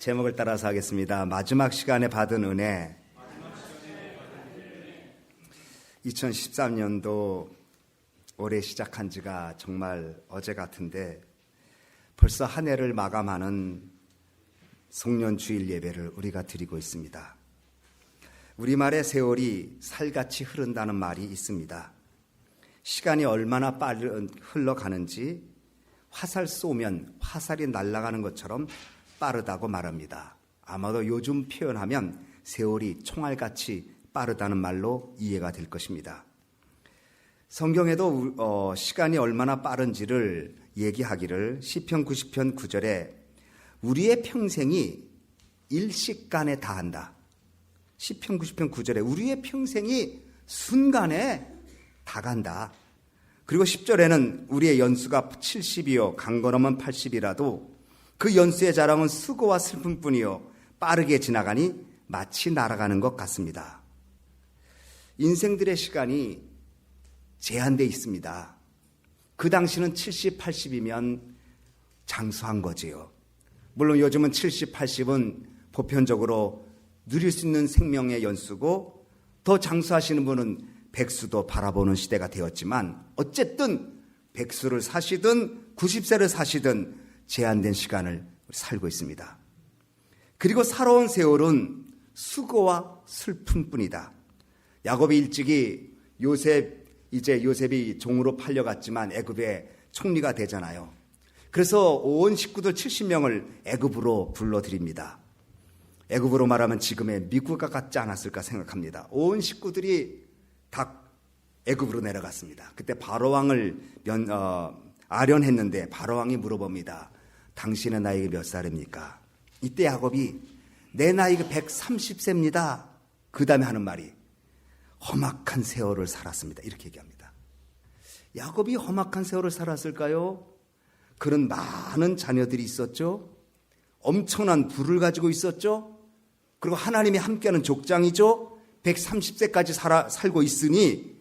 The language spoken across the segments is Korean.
제목을 따라서 하겠습니다. 마지막 시간에 받은 은혜. 2013년도 올해 시작한 지가 정말 어제 같은데 벌써 한 해를 마감하는 송년주일 예배를 우리가 드리고 있습니다. 우리말에 세월이 살같이 흐른다는 말이 있습니다. 시간이 얼마나 빨리 흘러가는지 화살 쏘면 화살이 날아가는 것처럼 빠르다고 말합니다. 아마도 요즘 표현하면 세월이 총알같이 빠르다는 말로 이해가 될 것입니다. 성경에도 시간이 얼마나 빠른지를 얘기하기를 시편 90편 9절에 우리의 평생이 일시간에 다한다. 시편 90편 9절에 우리의 평생이 순간에 다간다. 그리고 10절에는 우리의 연수가 70이요 강건하면 80이라도 그 연수의 자랑은 수고와 슬픔뿐이요 빠르게 지나가니 마치 날아가는 것 같습니다. 인생들의 시간이 제한되어 있습니다. 그 당시는 70, 80이면 장수한 거지요. 물론 요즘은 70, 80은 보편적으로 누릴 수 있는 생명의 연수고 더 장수하시는 분은 백수도 바라보는 시대가 되었지만 어쨌든 백수를 사시든 90세를 사시든 제한된 시간을 살고 있습니다. 그리고 살아온 세월은 수고와 슬픔뿐이다. 야곱이 일찍이 요셉이 종으로 팔려갔지만 애굽의 총리가 되잖아요. 그래서 온 식구들 70명을 애굽으로 불러들입니다. 애굽으로 말하면 지금의 미국과 같지 않았을까 생각합니다. 온 식구들이 다 애굽으로 내려갔습니다. 그때 바로왕을 아련했는데 바로왕이 물어봅니다. 당신의 나이가 몇 살입니까? 이때 야곱이 내 나이가 130세입니다. 그 다음에 하는 말이 험악한 세월을 살았습니다. 이렇게 얘기합니다. 야곱이 험악한 세월을 살았을까요? 그런 많은 자녀들이 있었죠. 엄청난 부를 가지고 있었죠. 그리고 하나님이 함께하는 족장이죠. 130세까지 살고 있으니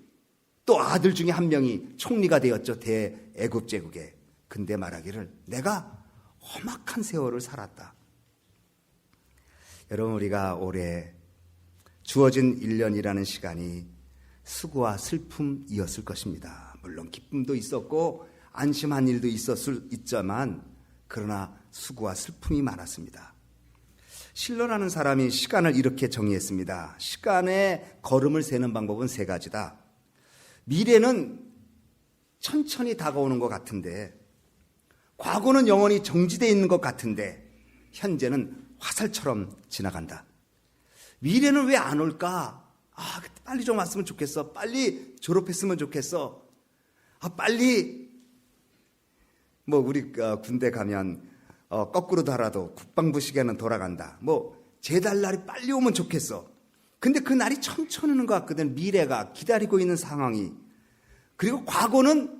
또 아들 중에 한 명이 총리가 되었죠. 대애굽 제국에. 근데 말하기를 내가 험악한 세월을 살았다. 여러분, 우리가 올해 주어진 1년이라는 시간이 수고와 슬픔이었을 것입니다. 물론 기쁨도 있었고 안심한 일도 있지만 그러나 수고와 슬픔이 많았습니다. 실러라는 사람이 시간을 이렇게 정의했습니다. 시간의 걸음을 세는 방법은 세 가지다. 미래는 천천히 다가오는 것 같은데 과거는 영원히 정지되어 있는 것 같은데 현재는 화살처럼 지나간다. 미래는 왜 안 올까? 빨리 좀 왔으면 좋겠어. 빨리 졸업했으면 좋겠어. 빨리 우리 군대 가면 거꾸로 달아도 국방부 시계는 돌아간다. 제달 날이 빨리 오면 좋겠어. 근데 그 날이 천천히 오는 것 같거든. 미래가 기다리고 있는 상황이. 그리고 과거는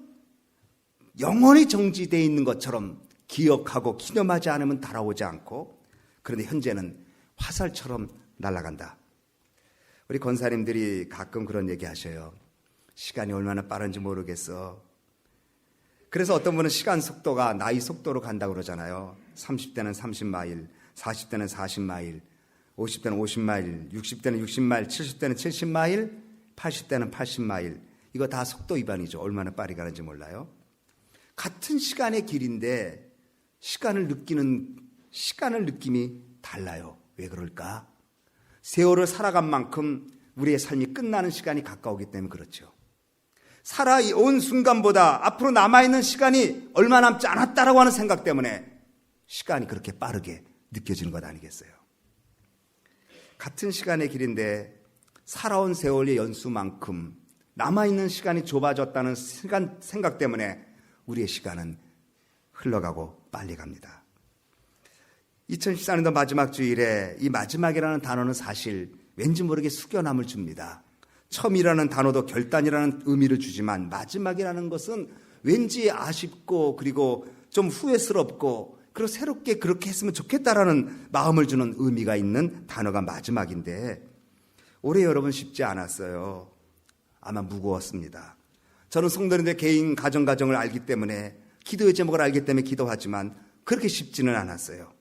영원히 정지되어 있는 것처럼 기억하고 기념하지 않으면 달아오지 않고 그런데 현재는 화살처럼 날아간다. 우리 권사님들이 가끔 그런 얘기 하셔요. 시간이 얼마나 빠른지 모르겠어. 그래서 어떤 분은 시간 속도가 나이 속도로 간다고 그러잖아요. 30대는 30마일, 40대는 40마일, 50대는 50마일, 60대는 60마일, 70대는 70마일, 80대는 80마일. 이거 다 속도 위반이죠. 얼마나 빨리 가는지 몰라요. 같은 시간의 길인데 시간을 느낌이 달라요. 왜 그럴까? 세월을 살아간 만큼 우리의 삶이 끝나는 시간이 가까우기 때문에 그렇죠. 살아온 순간보다 앞으로 남아있는 시간이 얼마 남지 않았다라고 하는 생각 때문에 시간이 그렇게 빠르게 느껴지는 것 아니겠어요? 같은 시간의 길인데 살아온 세월의 연수만큼 남아있는 시간이 좁아졌다는 생각 때문에 우리의 시간은 흘러가고 빨리 갑니다. 2014년도 마지막 주일에 이 마지막이라는 단어는 사실 왠지 모르게 숙연함을 줍니다. 처음이라는 단어도 결단이라는 의미를 주지만 마지막이라는 것은 왠지 아쉽고 그리고 좀 후회스럽고 그리고 새롭게 그렇게 했으면 좋겠다라는 마음을 주는 의미가 있는 단어가 마지막인데 올해 여러분 쉽지 않았어요. 아마 무거웠습니다. 저는 성도님들 개인 가정을 알기 때문에 기도의 제목을 알기 때문에 기도하지만 그렇게 쉽지는 않았어요.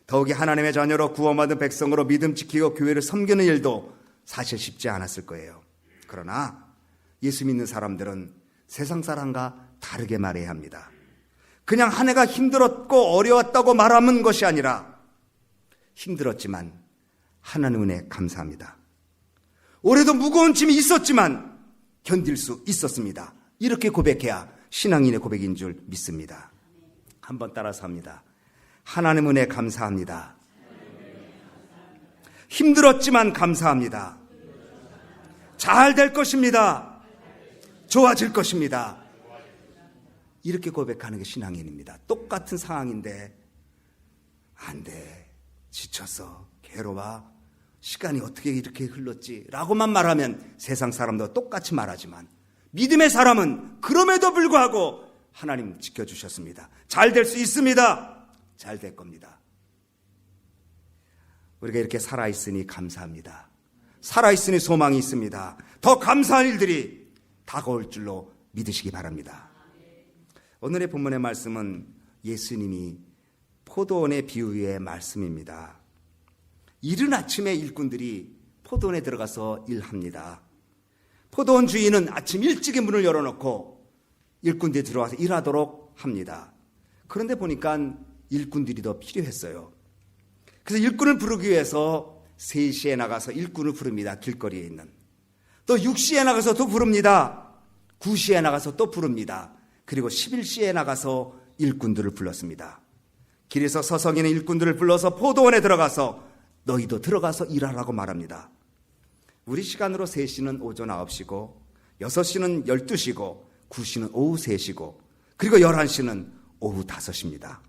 더욱이 하나님의 자녀로 구원받은 백성으로 믿음 지키고 교회를 섬기는 일도 사실 쉽지 않았을 거예요. 그러나 예수 믿는 사람들은 세상 사람과 다르게 말해야 합니다. 그냥 한 해가 힘들었고 어려웠다고 말하는 것이 아니라 힘들었지만 하나님 은혜 감사합니다. 올해도 무거운 짐이 있었지만 견딜 수 있었습니다. 이렇게 고백해야 신앙인의 고백인 줄 믿습니다. 한번 따라서 합니다. 하나님 은혜 감사합니다. 힘들었지만 감사합니다. 잘 될 것입니다. 좋아질 것입니다. 이렇게 고백하는 게 신앙인입니다. 똑같은 상황인데 안 돼, 지쳤어, 괴로워, 시간이 어떻게 이렇게 흘렀지 라고만 말하면 세상 사람도 똑같이 말하지만 믿음의 사람은 그럼에도 불구하고 하나님 지켜주셨습니다. 잘 될 수 있습니다. 잘 될 겁니다. 우리가 이렇게 살아있으니 감사합니다. 살아있으니 소망이 있습니다. 더 감사할 일들이 다가올 줄로 믿으시기 바랍니다. 오늘의 본문의 말씀은 예수님이 포도원의 비유의 말씀입니다. 이른 아침에 일꾼들이 포도원에 들어가서 일합니다. 포도원 주인은 아침 일찍이 문을 열어놓고 일꾼들이 들어와서 일하도록 합니다. 그런데 보니까 일꾼들이 더 필요했어요. 그래서 일꾼을 부르기 위해서 3시에 나가서 일꾼을 부릅니다. 길거리에 있는. 또 6시에 나가서 또 부릅니다. 9시에 나가서 또 부릅니다. 그리고 11시에 나가서 일꾼들을 불렀습니다. 길에서 서성이는 일꾼들을 불러서 포도원에 들어가서 너희도 들어가서 일하라고 말합니다. 우리 시간으로 3시는 오전 9시고 6시는 12시고 9시는 오후 3시고 그리고 11시는 오후 5시입니다.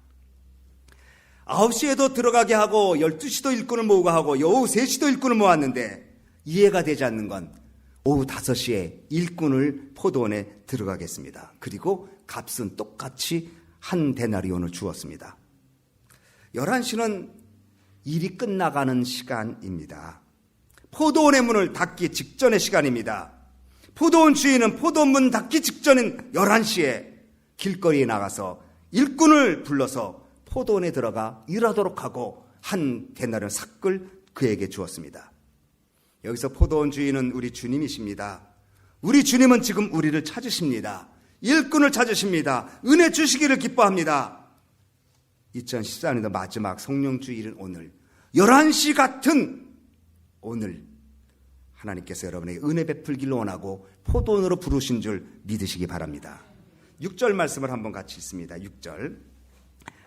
9시에도 들어가게 하고 12시도 일꾼을 모으고 하고 오후 3시도 일꾼을 모았는데 이해가 되지 않는 건 오후 5시에 일꾼을 포도원에 들어가겠습니다. 그리고 값은 똑같이 한 데나리온을 주었습니다. 11시는 일이 끝나가는 시간입니다. 포도원의 문을 닫기 직전의 시간입니다. 포도원 주인은 포도원 문 닫기 직전인 11시에 길거리에 나가서 일꾼을 불러서 포도원에 들어가 일하도록 하고 한 데나리온 삭을 그에게 주었습니다. 여기서 포도원 주인은 우리 주님이십니다. 우리 주님은 지금 우리를 찾으십니다. 일꾼을 찾으십니다. 은혜 주시기를 기뻐합니다. 2014년도 마지막 성령주일은 오늘 11시 같은 오늘 하나님께서 여러분에게 은혜 베풀기를 원하고 포도원으로 부르신 줄 믿으시기 바랍니다. 6절 말씀을 한번 같이 읽습니다. 6절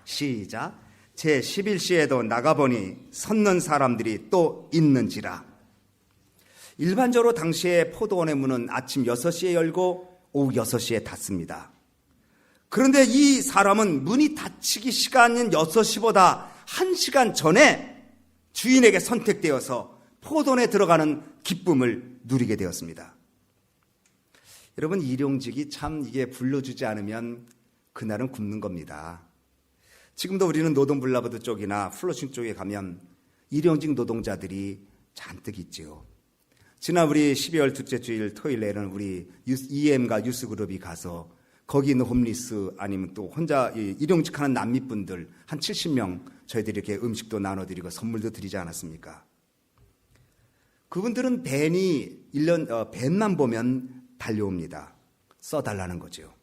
시작. 제 11시에도 나가보니 섰는 사람들이 또 있는지라. 일반적으로 당시에 포도원의 문은 아침 6시에 열고 오후 6시에 닫습니다. 그런데 이 사람은 문이 닫히기 시간인 6시보다 1시간 전에 주인에게 선택되어서 포도원에 들어가는 기쁨을 누리게 되었습니다. 여러분, 일용직이 참 이게 불러주지 않으면 그날은 굶는 겁니다. 지금도 우리는 노동블라보드 쪽이나 플러싱 쪽에 가면 일용직 노동자들이 잔뜩 있지요. 지난 우리 12월 둘째 주일 토요일에는 우리 EM과 유스그룹이 가서 거기 있는 홈리스 아니면 또 혼자 일용직하는 난민분들 한 70명 저희들이 이렇게 음식도 나눠드리고 선물도 드리지 않았습니까? 그분들은 밴만 보면 달려옵니다. 써달라는 거죠.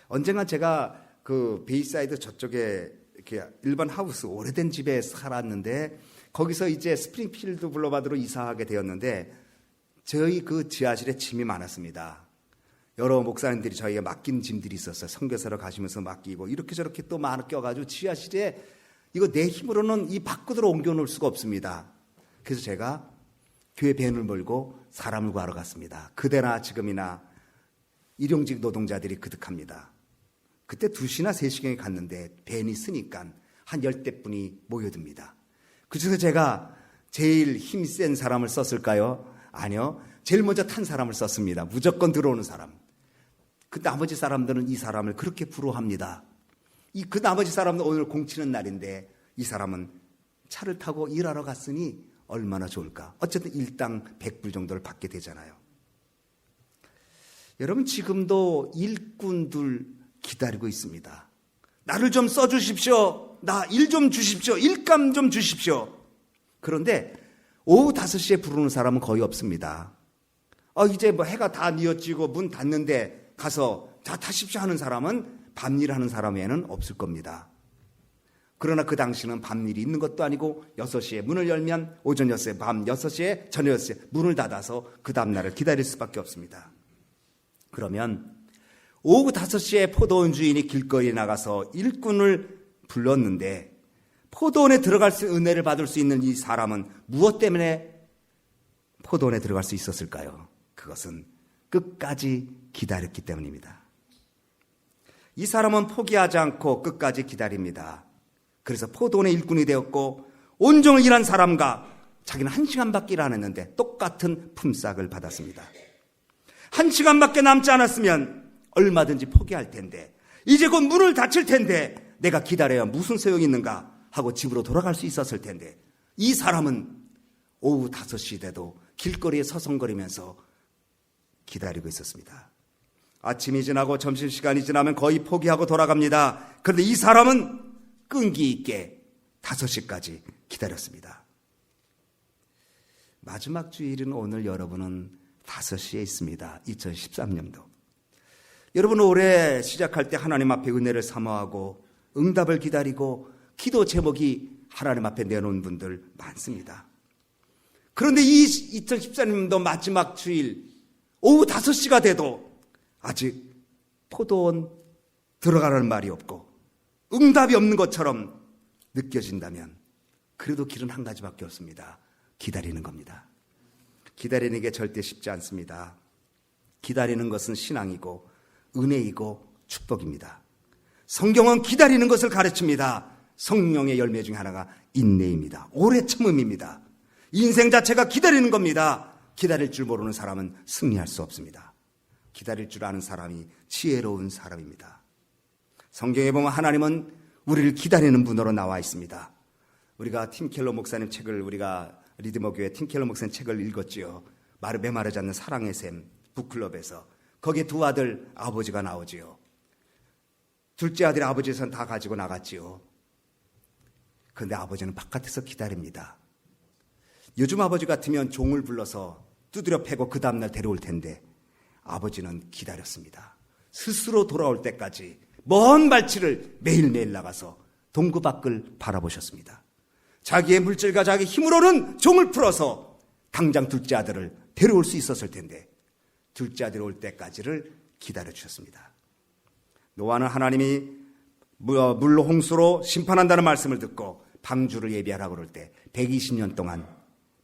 언젠가 제가 그 베이사이드 저쪽에 이렇게 일반 하우스 오래된 집에 살았는데 거기서 이제 스프링필드 블루바드로 이사하게 되었는데 저희 그 지하실에 짐이 많았습니다. 여러 목사님들이 저희가 맡긴 짐들이 있었어요. 선교사로 가시면서 맡기고 이렇게 저렇게 또 맡겨가지고 지하실에 이거 내 힘으로는 이 밖으로 옮겨놓을 수가 없습니다. 그래서 제가 교회 밴을 몰고 사람을 구하러 갔습니다. 그때나 지금이나 일용직 노동자들이 그득합니다. 그때 2시나 3시경에 갔는데 밴이 쓰니까 한 10대분이 모여듭니다. 그중에서 제가 제일 힘센 사람을 썼을까요? 아니요. 제일 먼저 탄 사람을 썼습니다. 무조건 들어오는 사람. 그 나머지 사람들은 이 사람을 그렇게 부러워합니다. 그 나머지 사람은 오늘 공치는 날인데 이 사람은 차를 타고 일하러 갔으니 얼마나 좋을까. 어쨌든 일당 100불 정도를 받게 되잖아요. 여러분, 지금도 일꾼들 기다리고 있습니다. 나를 좀 써주십시오. 나 일 좀 주십시오. 일감 좀 주십시오. 그런데 오후 5시에 부르는 사람은 거의 없습니다. 이제 뭐 해가 다 뉘어지고 문 닫는데 가서 자 타십시오 하는 사람은 밤일하는 사람 외에는 없을 겁니다. 그러나 그 당시는 밤일이 있는 것도 아니고 6시에 문을 열면 오전 6시에 밤 6시에 저녁 6시에 문을 닫아서 그 다음날을 기다릴 수밖에 없습니다. 그러면 오후 5시에 포도원 주인이 길거리에 나가서 일꾼을 불렀는데 포도원에 들어갈 수 은혜를 받을 수 있는 이 사람은 무엇 때문에 포도원에 들어갈 수 있었을까요? 그것은 끝까지 기다렸기 때문입니다. 이 사람은 포기하지 않고 끝까지 기다립니다. 그래서 포도원의 일꾼이 되었고 온종일 일한 사람과 자기는 1시간밖에 일 안 했는데 똑같은 품삯을 받았습니다. 1시간밖에 남지 않았으면 얼마든지 포기할 텐데 이제 곧 문을 닫힐 텐데 내가 기다려야 무슨 소용이 있는가 하고 집으로 돌아갈 수 있었을 텐데 이 사람은 오후 5시 돼도 길거리에 서성거리면서 기다리고 있었습니다. 아침이 지나고 점심시간이 지나면 거의 포기하고 돌아갑니다. 그런데 이 사람은 끈기 있게 5시까지 기다렸습니다. 마지막 주일은 오늘 여러분은 5시에 있습니다. 2013년도. 여러분 올해 시작할 때 하나님 앞에 은혜를 사모하고 응답을 기다리고 기도 제목이 하나님 앞에 내놓은 분들 많습니다. 그런데 이 2014년도 마지막 주일 오후 5시가 돼도 아직 포도원 들어가라는 말이 없고 응답이 없는 것처럼 느껴진다면 그래도 길은 한 가지밖에 없습니다. 기다리는 겁니다. 기다리는 게 절대 쉽지 않습니다. 기다리는 것은 신앙이고 은혜이고 축복입니다. 성경은 기다리는 것을 가르칩니다. 성령의 열매 중에 하나가 인내입니다. 오래 참음입니다. 인생 자체가 기다리는 겁니다. 기다릴 줄 모르는 사람은 승리할 수 없습니다. 기다릴 줄 아는 사람이 지혜로운 사람입니다. 성경에 보면 하나님은 우리를 기다리는 분으로 나와 있습니다. 우리가 팀 켈러 목사님 책을 우리가 리드머교회 팀 켈러 목사님 책을 읽었지요. 메마르지 않는 사랑의 샘 북클럽에서 거기에 두 아들 아버지가 나오지요. 둘째 아들의 아버지는 다 가지고 나갔지요. 그런데 아버지는 바깥에서 기다립니다. 요즘 아버지 같으면 종을 불러서 두드려 패고 그 다음날 데려올 텐데 아버지는 기다렸습니다. 스스로 돌아올 때까지 먼 발치를 매일매일 나가서 동구 밖을 바라보셨습니다. 자기의 물질과 자기 힘으로는 종을 풀어서 당장 둘째 아들을 데려올 수 있었을 텐데 둘째 아들이 올 때까지를 기다려주셨습니다. 노아는 하나님이 물로 홍수로 심판한다는 말씀을 듣고 방주를 예비하라고 그럴 때 120년 동안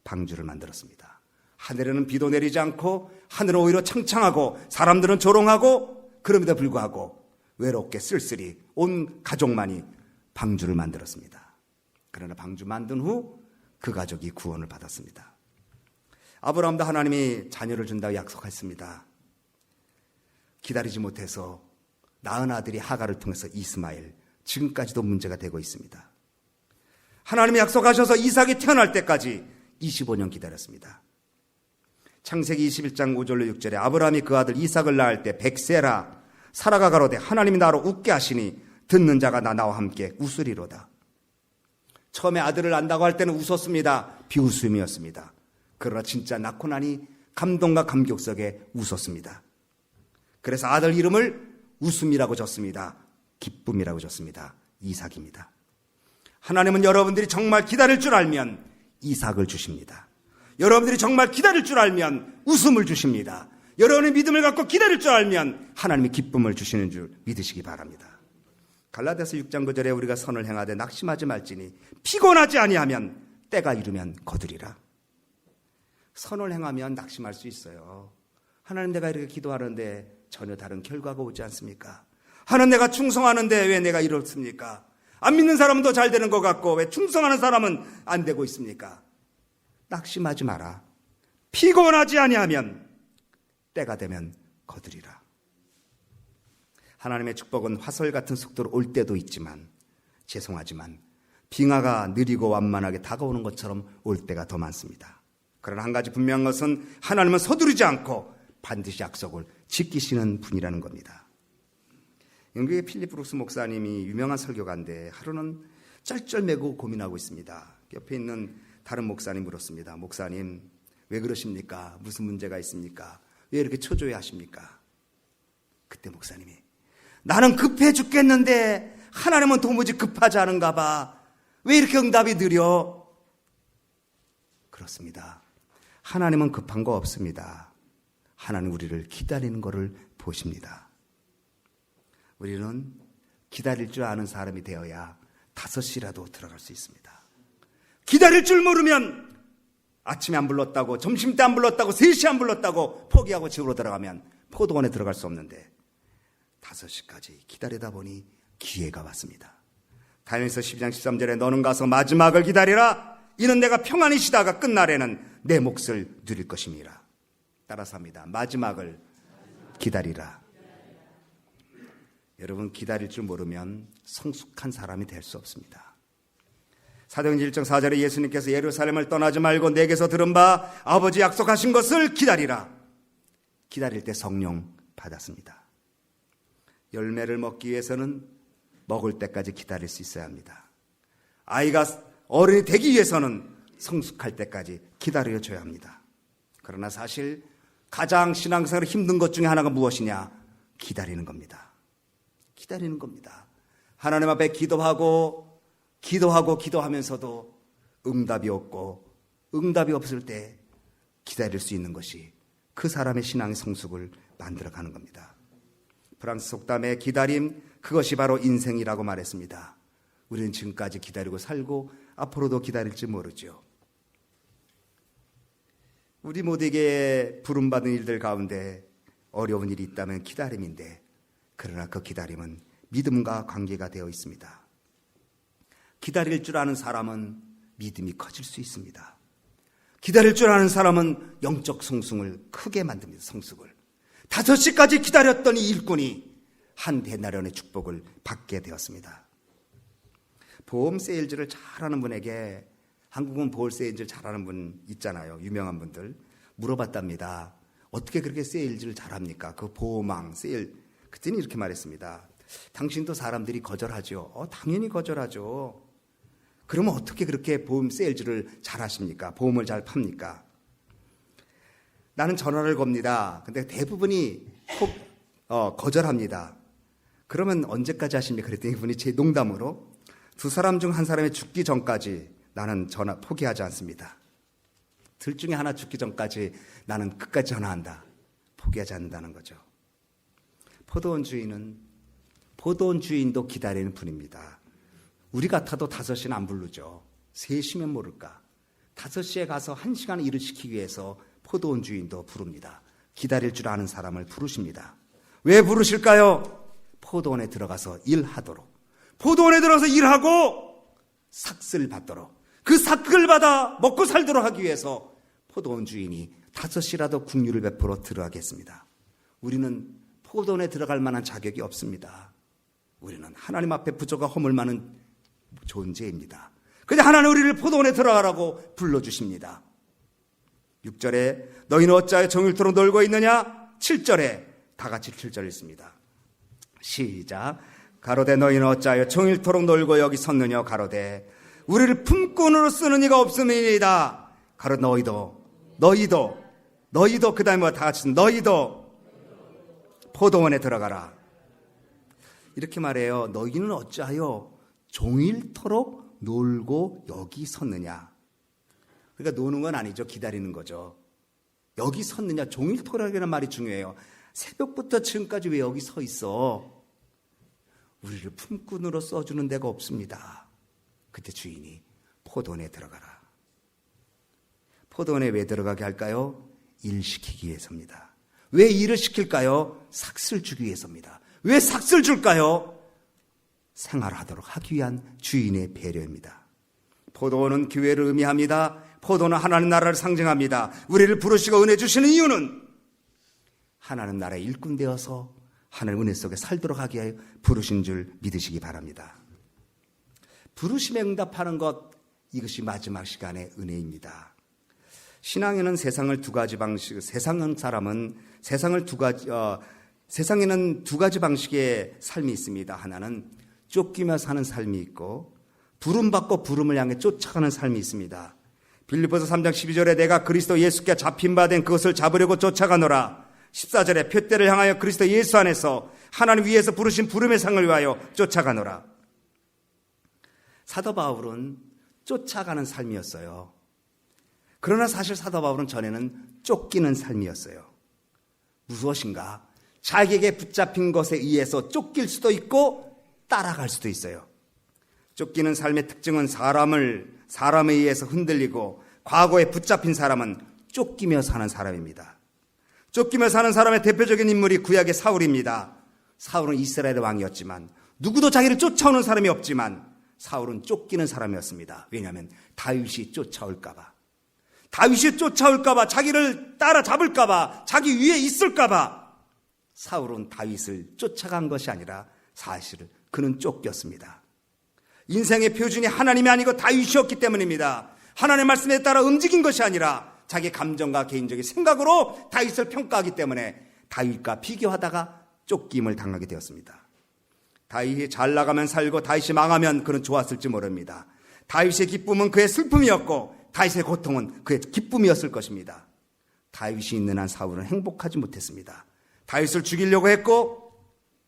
방주를 만들었습니다. 하늘에는 비도 내리지 않고 하늘은 오히려 창창하고 사람들은 조롱하고 그럼에도 불구하고 외롭게 쓸쓸히 온 가족만이 방주를 만들었습니다. 그러나 방주 만든 후 그 가족이 구원을 받았습니다. 아브라함도 하나님이 자녀를 준다고 약속했습니다. 기다리지 못해서 낳은 아들이 하가를 통해서 이스마엘, 지금까지도 문제가 되고 있습니다. 하나님이 약속하셔서 이삭이 태어날 때까지 25년 기다렸습니다. 창세기 21장 5절로 6절에 아브라함이 그 아들 이삭을 낳을 때 백세라 사라가 가로되 하나님이 나로 웃게 하시니 듣는 자가 나와 함께 웃으리로다. 처음에 아들을 낳는다고 할 때는 웃었습니다. 비웃음이었습니다. 그러나 진짜 낳고 나니 감동과 감격 속에 웃었습니다. 그래서 아들 이름을 웃음이라고 졌습니다. 기쁨이라고 졌습니다. 이삭입니다. 하나님은 여러분들이 정말 기다릴 줄 알면 이삭을 주십니다. 여러분들이 정말 기다릴 줄 알면 웃음을 주십니다. 여러분의 믿음을 갖고 기다릴 줄 알면 하나님이 기쁨을 주시는 줄 믿으시기 바랍니다. 갈라디아서 6장 9절에 우리가 선을 행하되 낙심하지 말지니 피곤하지 아니하면 때가 이르면 거두리라. 선을 행하면 낙심할 수 있어요. 하나님 내가 이렇게 기도하는데 전혀 다른 결과가 오지 않습니까? 하나님 내가 충성하는데 왜 내가 이렇습니까? 안 믿는 사람은 더 잘 되는 것 같고 왜 충성하는 사람은 안 되고 있습니까? 낙심하지 마라. 피곤하지 아니하면 때가 되면 거두리라. 하나님의 축복은 화살 같은 속도로 올 때도 있지만 죄송하지만 빙하가 느리고 완만하게 다가오는 것처럼 올 때가 더 많습니다. 그러나 한 가지 분명한 것은 하나님은 서두르지 않고 반드시 약속을 지키시는 분이라는 겁니다. 영국의 필립 브룩스 목사님이 유명한 설교가인데 하루는 쩔쩔매고 고민하고 있습니다. 옆에 있는 다른 목사님 물었습니다. 목사님, 왜 그러십니까? 무슨 문제가 있습니까? 왜 이렇게 초조해 하십니까? 그때 목사님이, 나는 급해 죽겠는데 하나님은 도무지 급하지 않은가 봐. 왜 이렇게 응답이 느려? 그렇습니다. 하나님은 급한 거 없습니다. 하나님 우리를 기다리는 것을 보십니다. 우리는 기다릴 줄 아는 사람이 되어야 5시라도 들어갈 수 있습니다. 기다릴 줄 모르면 아침에 안 불렀다고, 점심때 안 불렀다고, 3시 안 불렀다고 포기하고 집으로 들어가면 포도원에 들어갈 수 없는데 5시까지 기다리다 보니 기회가 왔습니다. 다니엘서 12장 13절에 너는 가서 마지막을 기다리라. 이는 내가 평안히 쉬다가 끝날에는 내 몫을 누릴 것임이라. 따라서 합니다. 마지막을 기다리라. 여러분, 기다릴 줄 모르면 성숙한 사람이 될 수 없습니다. 사도행전 1장 4절에 예수님께서 예루살렘을 떠나지 말고 내게서 들은 바 아버지 약속하신 것을 기다리라. 기다릴 때 성령 받았습니다. 열매를 먹기 위해서는 먹을 때까지 기다릴 수 있어야 합니다. 아이가 어른이 되기 위해서는 성숙할 때까지 기다려줘야 합니다. 그러나 사실 가장 신앙생활에 힘든 것 중에 하나가 무엇이냐? 기다리는 겁니다. 기다리는 겁니다. 하나님 앞에 기도하면서도 응답이 없고, 응답이 없을 때 기다릴 수 있는 것이 그 사람의 신앙의 성숙을 만들어가는 겁니다. 프랑스 속담에 기다림, 그것이 바로 인생이라고 말했습니다. 우리는 지금까지 기다리고 살고 앞으로도 기다릴지 모르죠. 우리 모두에게 부름받은 일들 가운데 어려운 일이 있다면 기다림인데, 그러나 그 기다림은 믿음과 관계가 되어 있습니다. 기다릴 줄 아는 사람은 믿음이 커질 수 있습니다. 기다릴 줄 아는 사람은 영적 성숙을 크게 만듭니다. 성숙을. 5시까지 기다렸더니 일꾼이 한 데나리온의 축복을 받게 되었습니다. 보험 세일즈를 잘하는 분에게, 한국은 보험 세일즈를 잘하는 분 있잖아요. 유명한 분들. 물어봤답니다. 어떻게 그렇게 세일즈를 잘합니까? 그 보험왕 세일. 그때는 이렇게 말했습니다. 당신도 사람들이 거절하죠. 당연히 거절하죠. 그러면 어떻게 그렇게 보험 세일즈를 잘하십니까? 보험을 잘 팝니까? 나는 전화를 겁니다. 근데 대부분이 거절합니다. 그러면 언제까지 하십니까? 그랬더니 그분이 제 농담으로, 2사람 중 1사람이 죽기 전까지 나는 전화 포기하지 않습니다. 둘 중에 하나 죽기 전까지 나는 끝까지 전화한다. 포기하지 않는다는 거죠. 포도원 주인도 기다리는 분입니다. 우리 같아도 5시는 안 부르죠. 3시면 모를까. 5시에 가서 1시간 일을 시키기 위해서 포도원 주인도 부릅니다. 기다릴 줄 아는 사람을 부르십니다. 왜 부르실까요? 포도원에 들어가서 일하도록. 포도원에 들어가서 일하고 삭슬 받도록. 그 삭을 받아 먹고 살도록 하기 위해서 포도원 주인이 5시라도 국류를 베풀어 들어가겠습니다. 우리는 포도원에 들어갈 만한 자격이 없습니다. 우리는 하나님 앞에 부족과 허물 많은 존재입니다. 그냥 하나님 우리를 포도원에 들어가라고 불러주십니다. 6절에 너희는 어찌하여 종일토록 놀고 있느냐? 7절에 다 같이 7절 읽습니다. 시작. 가로되 너희는 어찌하여 종일토록 놀고 여기 섰느냐? 가로되 우리를 품꾼으로 쓰는 이가 없음이니이다. 가로 너희도 그 다음에 다 같이 너희도 포도원에 들어가라. 이렇게 말해요. 너희는 어찌하여 종일토록 놀고 여기 섰느냐. 그러니까 노는 건 아니죠. 기다리는 거죠. 여기 섰느냐. 종일토록이라는 말이 중요해요. 새벽부터 지금까지 왜 여기 서 있어? 우리를 품꾼으로 써주는 데가 없습니다. 그때 주인이 포도원에 들어가라. 포도원에 왜 들어가게 할까요? 일 시키기 위해서입니다. 왜 일을 시킬까요? 삭슬 주기 위해서입니다. 왜 삭슬 줄까요? 생활하도록 하기 위한 주인의 배려입니다. 포도원은 교회를 의미합니다. 포도는 하나님 나라를 상징합니다. 우리를 부르시고 은혜 주시는 이유는 하나님 나라의 일꾼 되어서 하나님 은혜 속에 살도록 하기 위해 부르신 줄 믿으시기 바랍니다. 부르심에 응답하는 것, 이것이 마지막 시간의 은혜입니다. 신앙에는 세상을 두 가지 방식, 세상에는 두 가지 방식의 삶이 있습니다. 하나는 쫓기며 사는 삶이 있고, 부름받고 부름을 향해 쫓아가는 삶이 있습니다. 빌립보서 3장 12절에 내가 그리스도 예수께 잡힌 바 된 그것을 잡으려고 쫓아가노라. 14절에 표대를 향하여 그리스도 예수 안에서 하나님 위에서 부르신 부름의 상을 위하여 쫓아가노라. 사도 바울은 쫓아가는 삶이었어요. 그러나 사실 사도 바울은 전에는 쫓기는 삶이었어요. 무엇인가? 자기에게 붙잡힌 것에 의해서 쫓길 수도 있고 따라갈 수도 있어요. 쫓기는 삶의 특징은 사람에 의해서 흔들리고, 과거에 붙잡힌 사람은 쫓기며 사는 사람입니다. 쫓기며 사는 사람의 대표적인 인물이 구약의 사울입니다. 사울은 이스라엘의 왕이었지만 누구도 자기를 쫓아오는 사람이 없지만 사울은 쫓기는 사람이었습니다. 왜냐하면 다윗이 쫓아올까봐, 자기를 따라잡을까봐, 자기 위에 있을까봐 사울은 다윗을 쫓아간 것이 아니라 사실 그는 쫓겼습니다. 인생의 표준이 하나님이 아니고 다윗이었기 때문입니다. 하나님의 말씀에 따라 움직인 것이 아니라 자기 감정과 개인적인 생각으로 다윗을 평가하기 때문에 다윗과 비교하다가 쫓김을 당하게 되었습니다. 다윗이 잘 나가면 살고 다윗이 망하면 그는 좋았을지 모릅니다. 다윗의 기쁨은 그의 슬픔이었고 다윗의 고통은 그의 기쁨이었을 것입니다. 다윗이 있는 한 사울은 행복하지 못했습니다. 다윗을 죽이려고 했고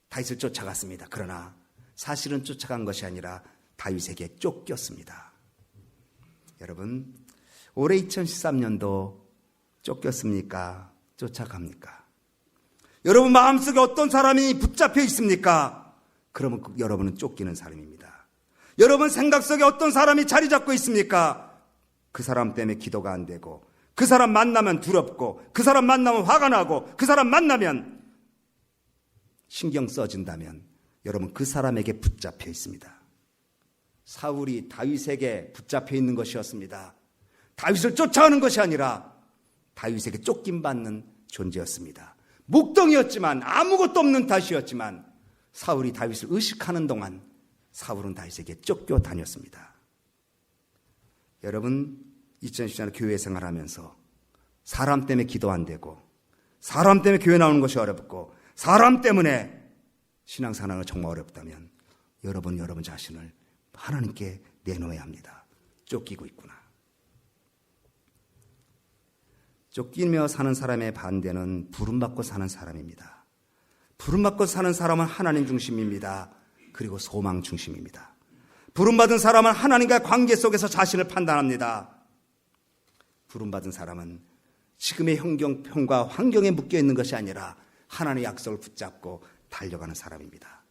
다윗을 쫓아갔습니다. 그러나 사실은 쫓아간 것이 아니라 다윗에게 쫓겼습니다. 여러분, 올해 2013년도 쫓겼습니까? 쫓아갑니까? 여러분 마음속에 어떤 사람이 붙잡혀 있습니까? 그러면 여러분은 쫓기는 사람입니다. 여러분 생각 속에 어떤 사람이 자리 잡고 있습니까? 그 사람 때문에 기도가 안 되고, 그 사람 만나면 두렵고, 그 사람 만나면 화가 나고, 그 사람 만나면 신경 써진다면 여러분 그 사람에게 붙잡혀 있습니다. 사울이 다윗에게 붙잡혀 있는 것이었습니다. 다윗을 쫓아가는 것이 아니라 다윗에게 쫓김받는 존재였습니다. 목동이었지만, 아무것도 없는 다윗이었지만 사울이 다윗을 의식하는 동안 사울은 다윗에게 쫓겨 다녔습니다. 여러분 2010년 교회 생활하면서 사람 때문에 기도 안 되고, 사람 때문에 교회 나오는 것이 어렵고, 사람 때문에 신앙생활은 정말 어렵다면 여러분 자신을 하나님께 내놓아야 합니다. 쫓기고 있구나. 쫓기며 사는 사람의 반대는 부름받고 사는 사람입니다. 부름받고 사는 사람은 하나님 중심입니다. 그리고 소망 중심입니다. 부름받은 사람은 하나님과의 관계 속에서 자신을 판단합니다. 부름받은 사람은 지금의 형경편과 환경에 묶여있는 것이 아니라 하나님의 약속을 붙잡고 달려가는 사람입니다.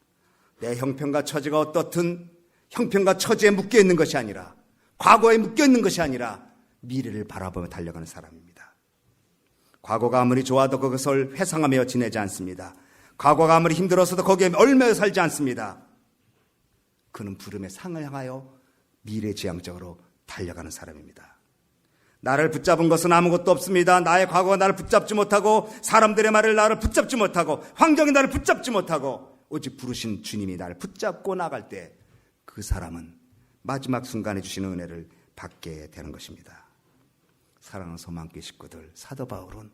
내 형편과 처지가 어떻든 형편과 처지에 묶여있는 것이 아니라, 과거에 묶여있는 것이 아니라 미래를 바라보며 달려가는 사람입니다. 과거가 아무리 좋아도 그것을 회상하며 지내지 않습니다. 과거가 아무리 힘들어서도 거기에 얽매여 살지 않습니다. 그는 부름의 상을 향하여 미래지향적으로 달려가는 사람입니다. 나를 붙잡은 것은 아무것도 없습니다. 나의 과거가 나를 붙잡지 못하고, 사람들의 말을 나를 붙잡지 못하고, 환경이 나를 붙잡지 못하고, 오직 부르신 주님이 나를 붙잡고 나갈 때 그 사람은 마지막 순간에 주시는 은혜를 받게 되는 것입니다. 사랑하는 소망교회 식구들, 사도 바울은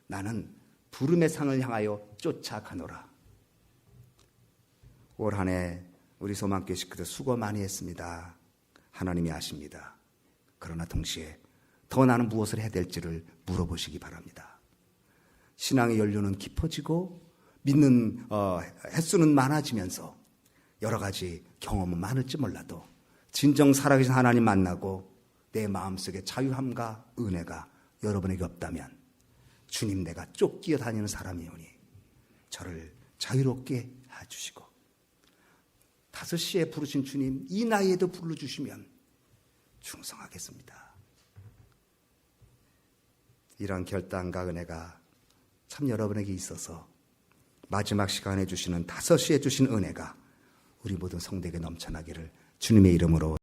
나는 부름의 상을 향하여 쫓아가노라. 올 한 해 우리 소망교회 식구들 수고 많이 했습니다. 하나님이 아십니다. 그러나 동시에 더 나는 무엇을 해야 될지를 물어보시기 바랍니다. 신앙의 연료는 깊어지고 믿는 횟수는 많아지면서 여러 가지 경험은 많을지 몰라도 진정 살아계신 하나님 만나고 내 마음속에 자유함과 은혜가 여러분에게 없다면 주님, 내가 쫓겨 다니는 사람이오니 저를 자유롭게 해주시고 5시에 부르신 주님, 이 나이에도 불러주시면 충성하겠습니다. 이런 결단과 은혜가 참 여러분에게 있어서 마지막 시간에 주시는 5시에 주신 은혜가 우리 모든 성도에게 넘쳐나기를 주님의 이름으로